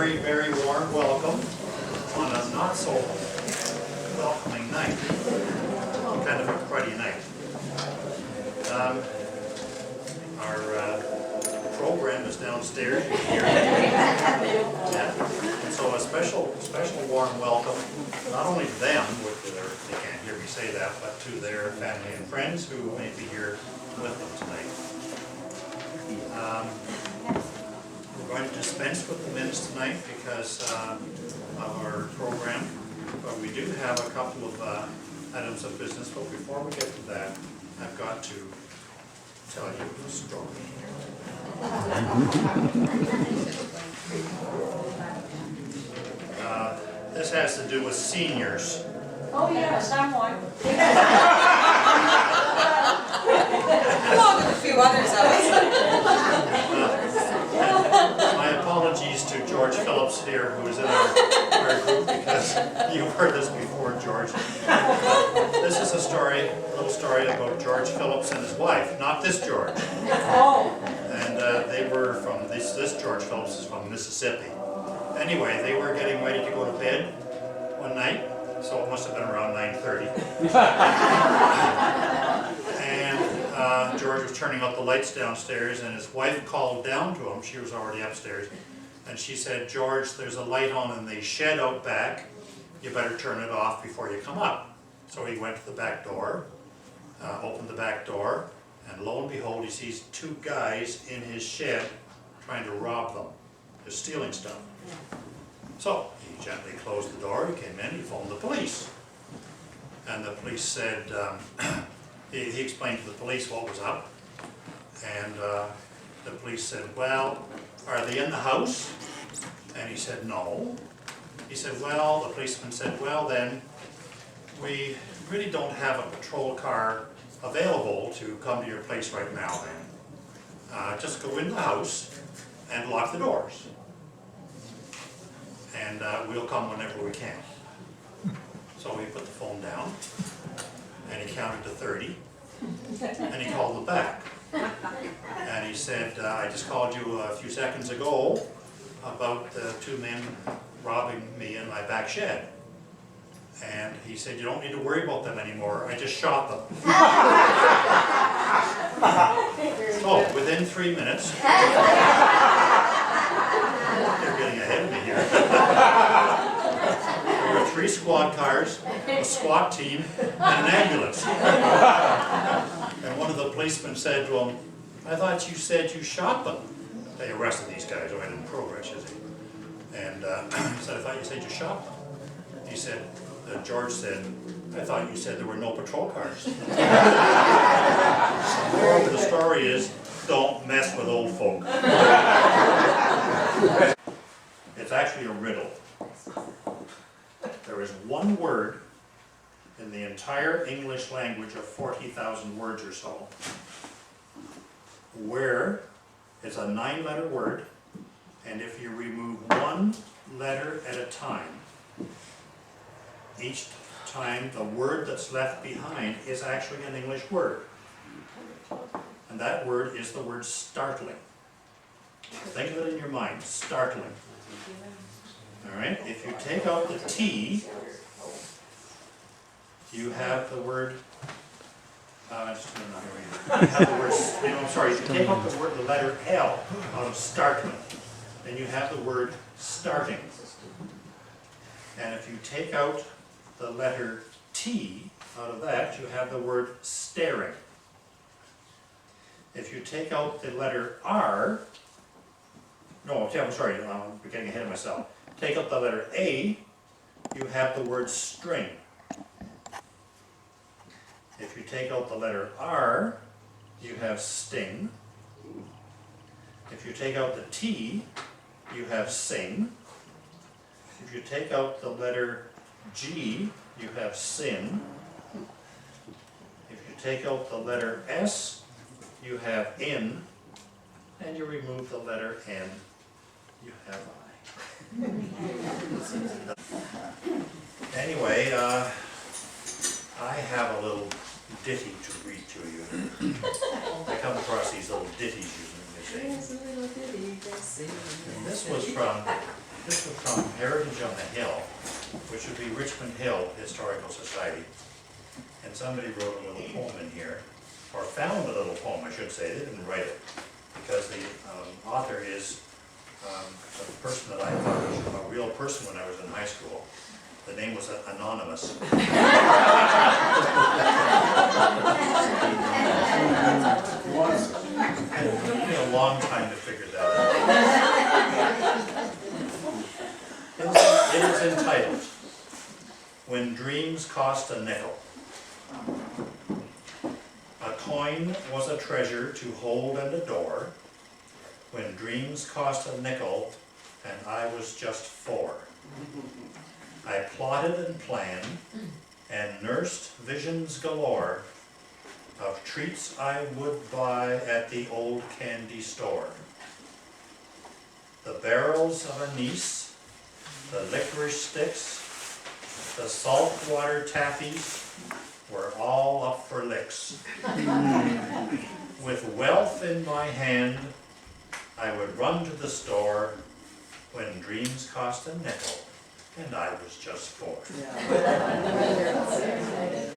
very, very warm welcome on a not so welcoming night. Kind of a cruddy night. Our program is downstairs. You can hear it. Yeah. And so a special warm welcome, not only to them, which they can't hear me say that, but to their family and friends who may be here with them tonight. We're going to dispense with the minutes tonight because of our program, but we do have a couple of items of business. But before we get to that, I've got to tell you a story. This has to do with seniors. Oh yes, I'm one. Along with a few others of us. My apologies to George Phillips here, who is in our group, because you've heard this before, George. This is a little story about George Phillips and his wife, not this George. Oh. And they were from, this George Phillips is from Mississippi. Anyway, they were getting ready to go to bed one night, so it must have been around 9:30. And George was turning out the lights downstairs, and his wife called down to him. She was already upstairs. And she said, "George, there's a light on in the shed out back. You better turn it off before you come up." So he went to the back door, opened the back door, and lo and behold, he sees two guys in his shed trying to rob them, just stealing stuff. So he gently closed the door, he came in, he phoned the police. And the police said, he explained to the police what was up. And the police said, "Well, are they in the house?" And he said, "No." He said, "Well," the policeman said, "Well then, we really don't have a patrol car available to come to your place right now then. Just go in the house and lock the doors. And we'll come whenever we can." So he put the phone down, and he counted to 30, and he called them back. And he said, "I just called you a few seconds ago about the two men robbing me in my back shed." And he said, "You don't need to worry about them anymore, I just shot them." So, within 3 minutes, they're getting ahead of me here. There were 3 squad cars, a SWAT team, and an ambulance. And one of the policemen said to him, "I thought you said you shot them." They arrested these guys, I didn't progress, you see. And he said, "I thought you said you shot them." He said, George said, "I thought you said there were no patrol cars." The moral of the story is, don't mess with old folk. It's actually a riddle. There is one word in the entire English language of 40,000 words or so, where it's a 9-letter word, and if you remove one letter at a time, each time the word that's left behind is actually an English word. And that word is the word startling. Think of it in your mind, startling. Alright, if you take out the T, you have the word, you have the word, I'm sorry, if you take out the letter L out of startling, then you have the word starting. And if you take out the letter T out of that, you have the word staring. If you take out the letter R, no, I'm sorry, I'm getting ahead of myself. Take out the letter A, you have the word string. If you take out the letter R, you have sting. If you take out the T, you have sing. If you take out the letter G, you have sin. If you take out the letter S, you have in. And you remove the letter N, you have I. Anyway, I have a little ditty to read to you. I come across these little ditties, you see. There's a little ditty they sing. And this was from This was from Heritage on the Hill, which would be Richmond Hill Historical Society. And somebody wrote a little poem in here, or found a little poem, I should say. They didn't write it, because the author is a person that I thought was a real person when I was in high school. The name was anonymous. It took me a long time to figure that out. It is entitled, When Dreams Cost a Nickel. A coin was a treasure to hold and adore, when dreams cost a nickel and I was just 4. I plotted and planned and nursed visions galore of treats I would buy at the old candy store. The barrels of anise, the licorice sticks, the saltwater taffies were all up for licks. With wealth in my hand, I would run to the store when dreams cost a nickel and I was just 4.